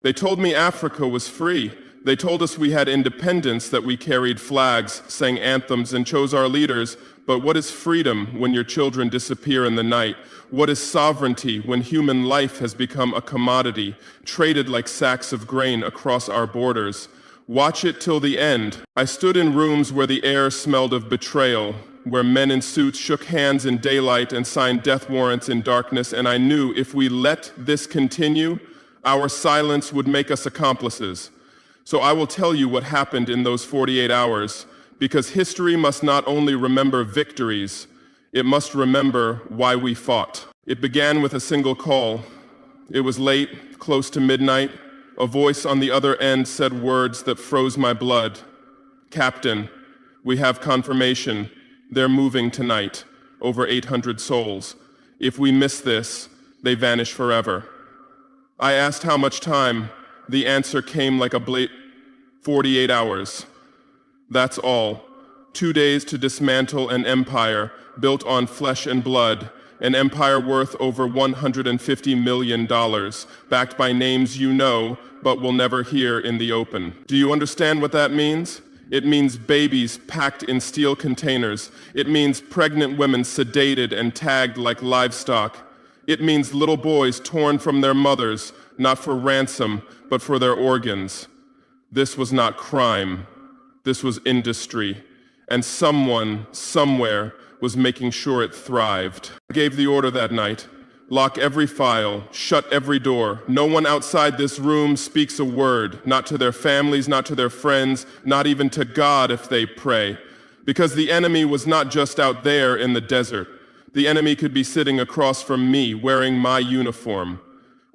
They told me Africa was free. They told us we had independence, that we carried flags, sang anthems, and chose our leaders. But what is freedom when your children disappear in the night? What is sovereignty when human life has become a commodity, traded like sacks of grain across our borders? Watch it till the end. I stood in rooms where the air smelled of betrayal, where men in suits shook hands in daylight and signed death warrants in darkness, and I knew if we let this continue, our silence would make us accomplices. So I will tell you what happened in those 48 hours, because history must not only remember victories, it must remember why we fought. It began with a single call. It was late, close to midnight. A voice on the other end said words that froze my blood. "Captain, we have confirmation. They're moving tonight, over 800 souls. If we miss this, they vanish forever." I asked how much time. The answer came like a 48 hours. That's all. 2 days to dismantle an empire built on flesh and blood, an empire worth over $150 million, backed by names you know, but will never hear in the open. Do you understand what that means? It means babies packed in steel containers. It means pregnant women sedated and tagged like livestock. It means little boys torn from their mothers, not for ransom, but for their organs. This was not crime. This was industry. And someone, somewhere, was making sure it thrived. I gave the order that night. Lock every file, shut every door. No one outside this room speaks a word, not to their families, not to their friends, not even to God if they pray. Because the enemy was not just out there in the desert. The enemy could be sitting across from me, wearing my uniform.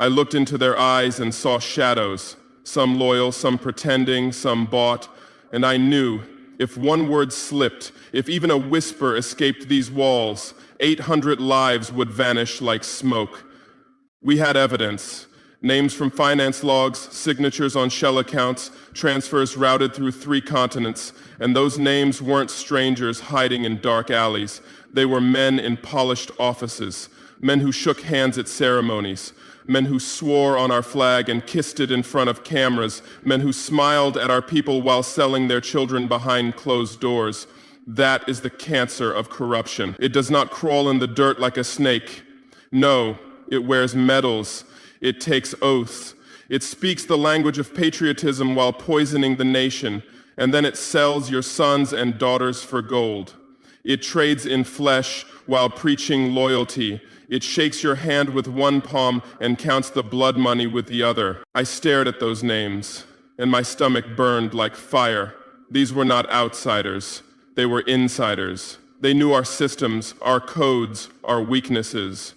I looked into their eyes and saw shadows, some loyal, some pretending, some bought, and I knew if one word slipped, if even a whisper escaped these walls, 800 lives would vanish like smoke. We had evidence. Names from finance logs, signatures on shell accounts, transfers routed through 3 continents, and those names weren't strangers hiding in dark alleys. They were men in polished offices, men who shook hands at ceremonies, men who swore on our flag and kissed it in front of cameras, men who smiled at our people while selling their children behind closed doors. That is the cancer of corruption. It does not crawl in the dirt like a snake. No, it wears medals. It takes oaths. It speaks the language of patriotism while poisoning the nation, and then it sells your sons and daughters for gold. It trades in flesh while preaching loyalty. It shakes your hand with one palm and counts the blood money with the other. I stared at those names, and my stomach burned like fire. These were not outsiders. They were insiders. They knew our systems, our codes, our weaknesses.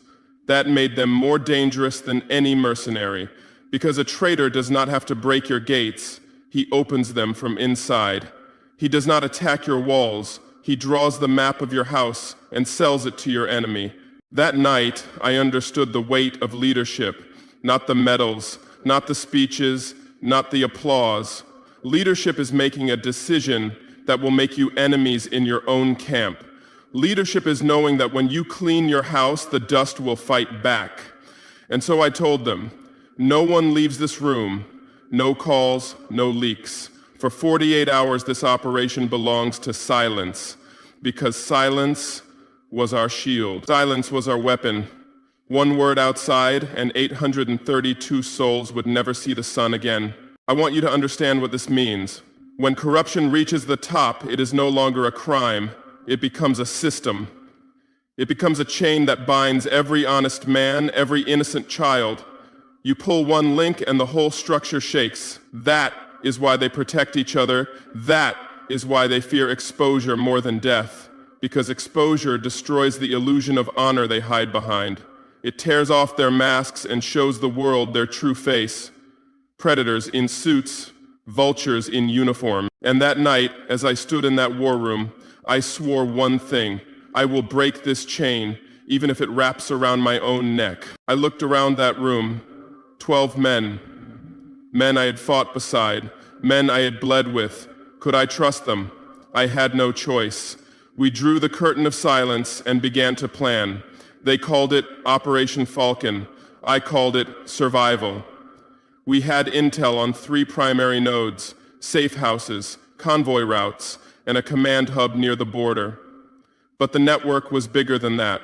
That made them more dangerous than any mercenary, because a traitor does not have to break your gates. He opens them from inside. He does not attack your walls. He draws the map of your house and sells it to your enemy. That night, I understood the weight of leadership, not the medals, not the speeches, not the applause. Leadership is making a decision that will make you enemies in your own camp. Leadership is knowing that when you clean your house, the dust will fight back. And so I told them, no one leaves this room, no calls, no leaks. For 48 hours, this operation belongs to silence, because silence was our shield. Silence was our weapon. One word outside, and 832 souls would never see the sun again. I want you to understand what this means. When corruption reaches the top, it is no longer a crime. It becomes a system. It becomes a chain that binds every honest man, every innocent child. You pull one link and the whole structure shakes. That is why they protect each other. That is why they fear exposure more than death. Because exposure destroys the illusion of honor they hide behind. It tears off their masks and shows the world their true face. Predators in suits, vultures in uniform. And that night, as I stood in that war room, I swore one thing. I will break this chain, even if it wraps around my own neck. I looked around that room. 12 men. Men I had fought beside. Men I had bled with. Could I trust them? I had no choice. We drew the curtain of silence and began to plan. They called it Operation Falcon. I called it survival. We had intel on 3 primary nodes, safe houses, convoy routes, and a command hub near the border. But the network was bigger than that.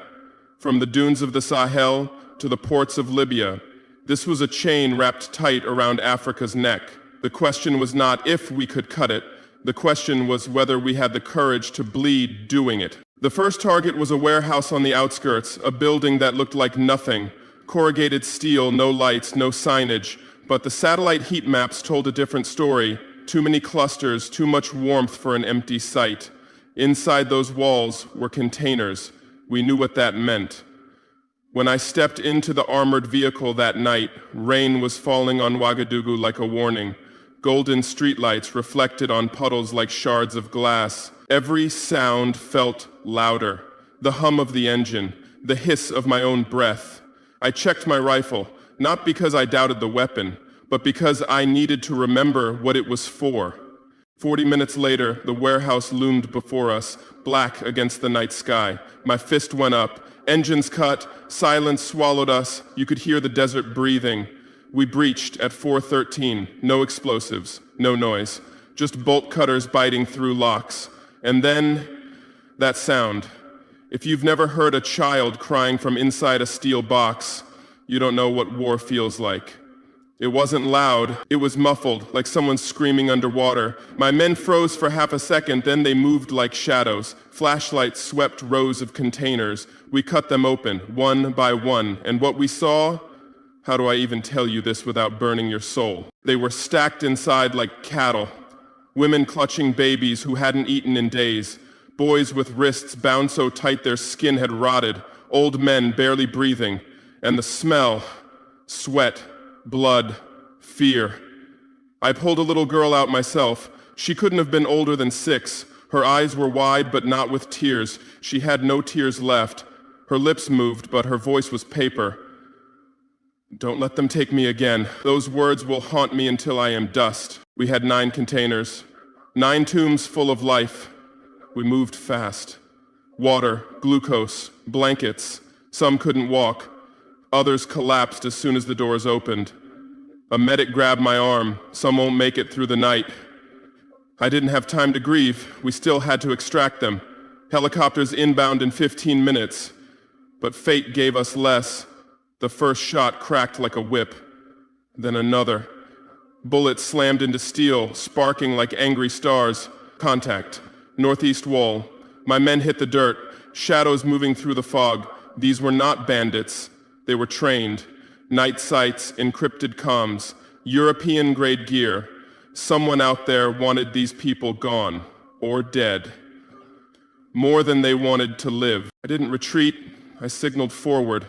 From the dunes of the Sahel to the ports of Libya, this was a chain wrapped tight around Africa's neck. The question was not if we could cut it. The question was whether we had the courage to bleed doing it. The first target was a warehouse on the outskirts, a building that looked like nothing. Corrugated steel, no lights, no signage. But the satellite heat maps told a different story. Too many clusters, too much warmth for an empty site. Inside those walls were containers. We knew what that meant. When I stepped into the armored vehicle that night, rain was falling on Ouagadougou like a warning. Golden streetlights reflected on puddles like shards of glass. Every sound felt louder. The hum of the engine, the hiss of my own breath. I checked my rifle, not because I doubted the weapon, but because I needed to remember what it was for. 40 minutes later, the warehouse loomed before us, black against the night sky. My fist went up. Engines cut, silence swallowed us. You could hear the desert breathing. We breached at 4:13. No explosives, no noise. Just bolt cutters biting through locks. And then, that sound. If you've never heard a child crying from inside a steel box, you don't know what war feels like. It wasn't loud, it was muffled, like someone screaming underwater. My men froze for half a second, then they moved like shadows. Flashlights swept rows of containers. We cut them open, one by one, and what we saw? How do I even tell you this without burning your soul? They were stacked inside like cattle. Women clutching babies who hadn't eaten in days. Boys with wrists bound so tight their skin had rotted. Old men barely breathing. And the smell, sweat, blood, fear. I pulled a little girl out myself. She couldn't have been older than 6. Her eyes were wide, but not with tears. She had no tears left. Her lips moved, but her voice was paper. Don't let them take me again. Those words will haunt me until I am dust. We had 9 containers, 9 tombs full of life. We moved fast. Water, glucose, blankets. Some couldn't walk. Others collapsed as soon as the doors opened. A medic grabbed my arm. Some won't make it through the night. I didn't have time to grieve. We still had to extract them. Helicopters inbound in 15 minutes. But fate gave us less. The first shot cracked like a whip. Then another. Bullets slammed into steel, sparking like angry stars. Contact. Northeast wall. My men hit the dirt. Shadows moving through the fog. These were not bandits. They were trained. Night sights, encrypted comms, European-grade gear. Someone out there wanted these people gone, or dead. More than they wanted to live. I didn't retreat. I signaled forward.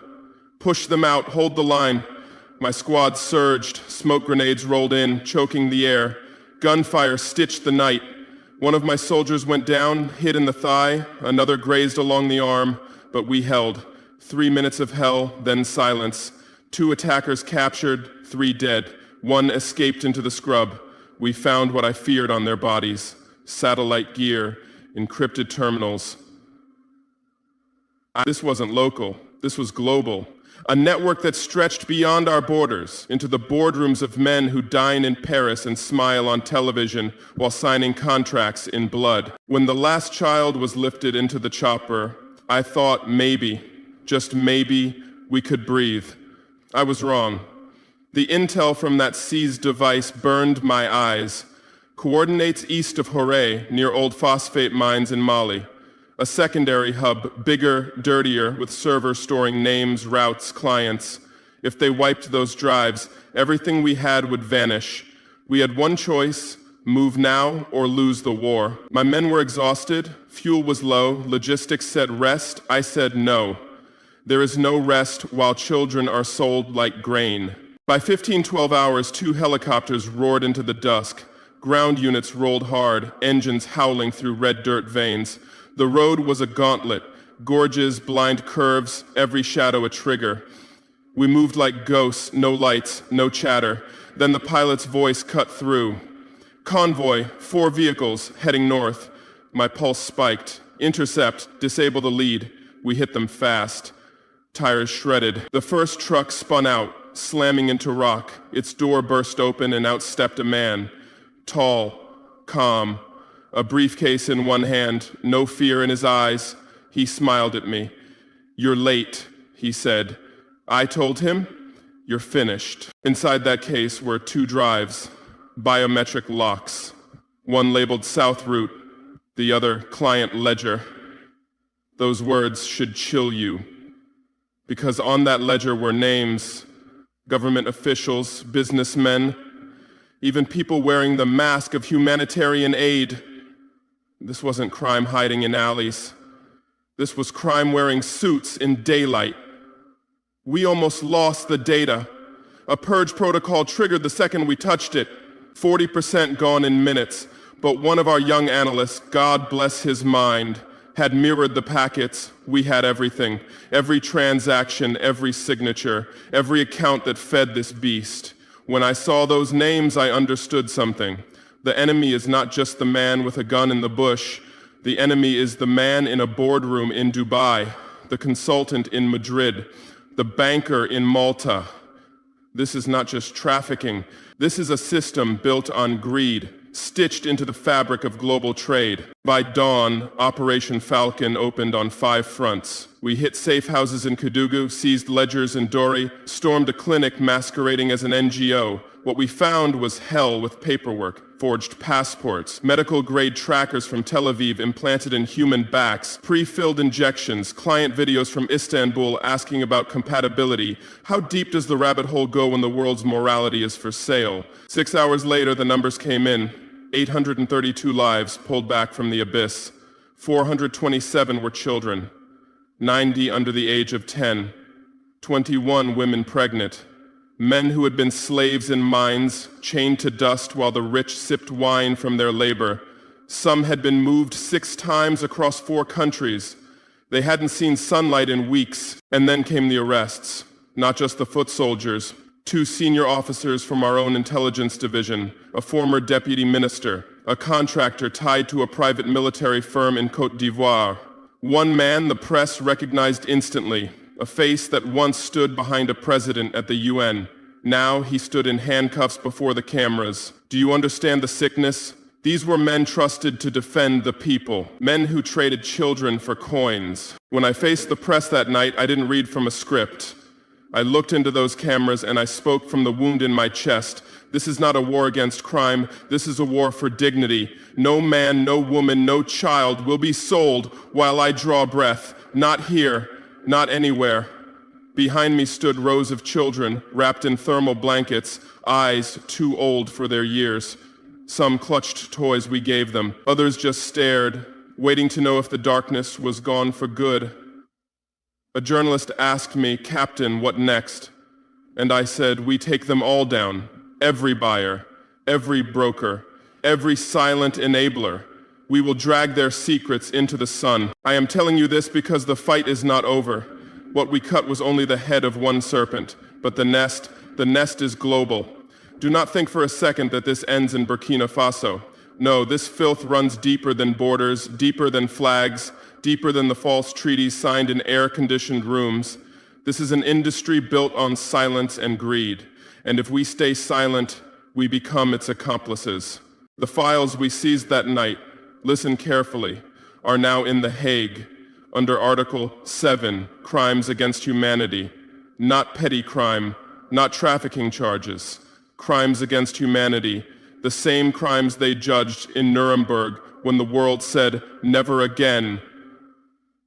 Push them out, hold the line. My squad surged. Smoke grenades rolled in, choking the air. Gunfire stitched the night. One of my soldiers went down, hit in the thigh. Another grazed along the arm, but we held. 3 minutes of hell, then silence. 2 attackers captured, 3 dead. 1 escaped into the scrub. We found what I feared on their bodies. Satellite gear, encrypted terminals. This wasn't local. This was global. A network that stretched beyond our borders into the boardrooms of men who dine in Paris and smile on television while signing contracts in blood. When the last child was lifted into the chopper, I thought maybe, just maybe, we could breathe. I was wrong. The intel from that seized device burned my eyes. Coordinates east of Traoré, near old phosphate mines in Mali. A secondary hub, bigger, dirtier, with servers storing names, routes, clients. If they wiped those drives, everything we had would vanish. We had one choice: move now or lose the war. My men were exhausted, fuel was low, logistics said rest, I said no. There is no rest while children are sold like grain. By 12 hours, 2 helicopters roared into the dusk. Ground units rolled hard, engines howling through red dirt veins. The road was a gauntlet, gorges, blind curves, every shadow a trigger. We moved like ghosts, no lights, no chatter. Then the pilot's voice cut through. Convoy, 4 vehicles, heading north. My pulse spiked. Intercept, disable the lead. We hit them fast. Tires shredded. The first truck spun out. slamming into rock. Its door burst open and out stepped a man. Tall, calm, a briefcase in one hand, no fear in his eyes. He smiled at me. "You're late," he said. I told him, "You're finished." Inside that case were 2 drives, biometric locks. One labeled South Route, the other Client Ledger. Those words should chill you, because on that ledger were names, government officials, businessmen, even people wearing the mask of humanitarian aid. This wasn't crime hiding in alleys. This was crime wearing suits in daylight. We almost lost the data. A purge protocol triggered the second we touched it. 40% gone in minutes. But one of our young analysts, God bless his mind, had mirrored the packets. We had everything. Every transaction, every signature, every account that fed this beast. When I saw those names, I understood something. The enemy is not just the man with a gun in the bush. The enemy is the man in a boardroom in Dubai, the consultant in Madrid, the banker in Malta. This is not just trafficking. This is a system built on greed, stitched into the fabric of global trade. By dawn, Operation Falcon opened on 5 fronts. We hit safe houses in Kedugu, seized ledgers in Dori, stormed a clinic masquerading as an NGO. What we found was hell with paperwork, forged passports, medical-grade trackers from Tel Aviv implanted in human backs, pre-filled injections, client videos from Istanbul asking about compatibility. How deep does the rabbit hole go when the world's morality is for sale? 6 hours later, the numbers came in. 832 lives pulled back from the abyss. 427 were children. 90 under the age of 10. 21 women pregnant. Men who had been slaves in mines, chained to dust while the rich sipped wine from their labor. Some had been moved 6 times across 4 countries. They hadn't seen sunlight in weeks. And then came the arrests. Not just the foot soldiers. 2 senior officers from our own intelligence division, a former deputy minister, a contractor tied to a private military firm in Côte d'Ivoire. One man the press recognized instantly, a face that once stood behind a president at the UN. Now he stood in handcuffs before the cameras. Do you understand the sickness? These were men trusted to defend the people, men who traded children for coins. When I faced the press that night, I didn't read from a script. I looked into those cameras and I spoke from the wound in my chest. This is not a war against crime. This is a war for dignity. No man, no woman, no child will be sold while I draw breath. Not here, not anywhere. Behind me stood rows of children wrapped in thermal blankets, eyes too old for their years. Some clutched toys we gave them. Others just stared, waiting to know if the darkness was gone for good. A journalist asked me, "Captain, what next?" And I said, "We take them all down. Every buyer, every broker, every silent enabler. We will drag their secrets into the sun." I am telling you this because the fight is not over. What we cut was only the head of one serpent, but the nest is global. Do not think for a second that this ends in Burkina Faso. No, this filth runs deeper than borders, deeper than flags, deeper than the false treaties signed in air-conditioned rooms. This is an industry built on silence and greed. And if we stay silent, we become its accomplices. The files we seized that night, listen carefully, are now in The Hague, under Article 7, Crimes Against Humanity. Not petty crime, not trafficking charges. Crimes against humanity, the same crimes they judged in Nuremberg when the world said, "Never again."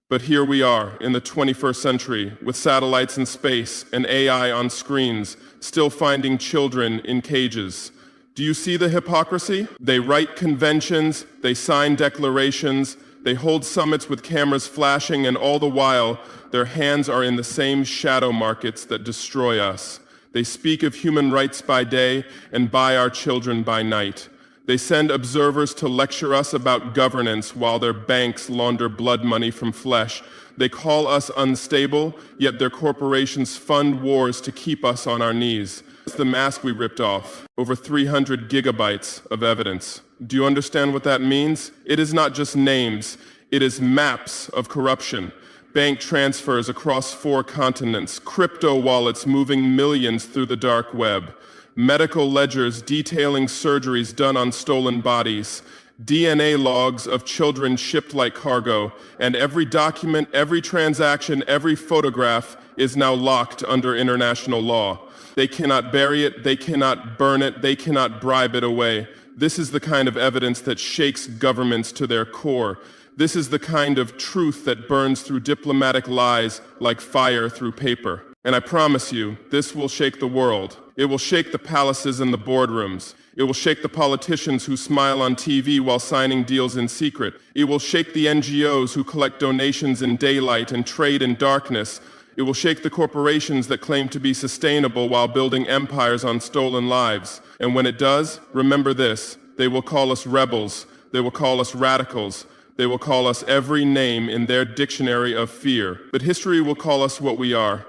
But here we are in the 21st century with satellites in space and AI on screens, still finding children in cages. Do you see the hypocrisy? They write conventions, they sign declarations, they hold summits with cameras flashing, and all the while, their hands are in the same shadow markets that destroy us. They speak of human rights by day and buy our children by night. They send observers to lecture us about governance while their banks launder blood money from flesh. They call us unstable, yet their corporations fund wars to keep us on our knees. It's the mask we ripped off. Over 300 gigabytes of evidence. Do you understand what that means? It is not just names. It is maps of corruption. bank transfers across 4 continents, crypto wallets moving millions through the dark web, medical ledgers detailing surgeries done on stolen bodies, DNA logs of children shipped like cargo, and every document, every transaction, every photograph is now locked under international law. They cannot bury it, they cannot burn it, they cannot bribe it away. This is the kind of evidence that shakes governments to their core. This is the kind of truth that burns through diplomatic lies like fire through paper. And I promise you, this will shake the world. It will shake the palaces and the boardrooms. It will shake the politicians who smile on TV while signing deals in secret. It will shake the NGOs who collect donations in daylight and trade in darkness. It will shake the corporations that claim to be sustainable while building empires on stolen lives. And when it does, remember this: they will call us rebels, they will call us radicals, they will call us every name in their dictionary of fear. But history will call us what we are: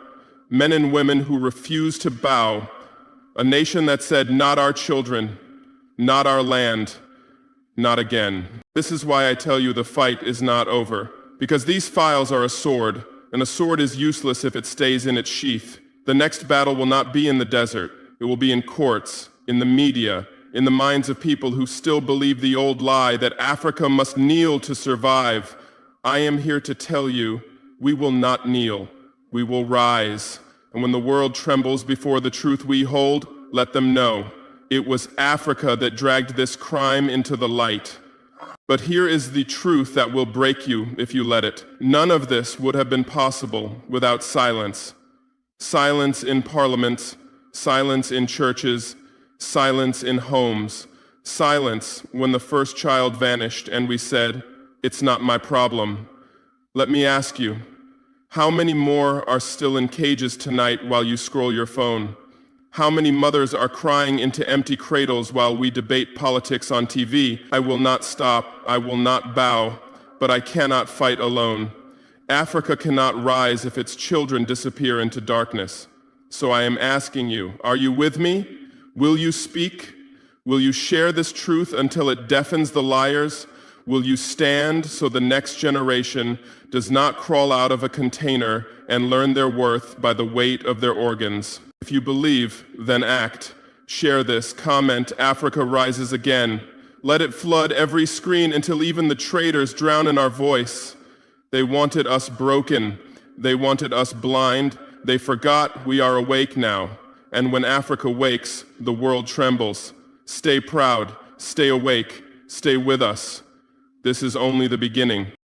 men and women who refuse to bow, a nation that said, not our children, not our land, not again. This is why I tell you the fight is not over, because these files are a sword, and a sword is useless if it stays in its sheath. The next battle will not be in the desert. It will be in courts, in the media, in the minds of people who still believe the old lie that Africa must kneel to survive. I am here to tell you, we will not kneel. We will rise. And when the world trembles before the truth we hold, let them know it was Africa that dragged this crime into the light. But here is the truth that will break you if you let it. None of this would have been possible without silence. Silence in parliaments, silence in churches, silence in homes, silence when the first child vanished and we said, "It's not my problem." Let me ask you, how many more are still in cages tonight while you scroll your phone? How many mothers are crying into empty cradles while we debate politics on TV? I will not stop, I will not bow, but I cannot fight alone. Africa cannot rise if its children disappear into darkness. So I am asking you, are you with me? Will you speak? Will you share this truth until it deafens the liars? Will you stand so the next generation does not crawl out of a container and learn their worth by the weight of their organs? If you believe, then act. Share this, comment, Africa rises again. Let it flood every screen until even the traitors drown in our voice. They wanted us broken. They wanted us blind. They forgot we are awake now. And when Africa wakes, the world trembles. Stay proud, stay awake, stay with us. This is only the beginning.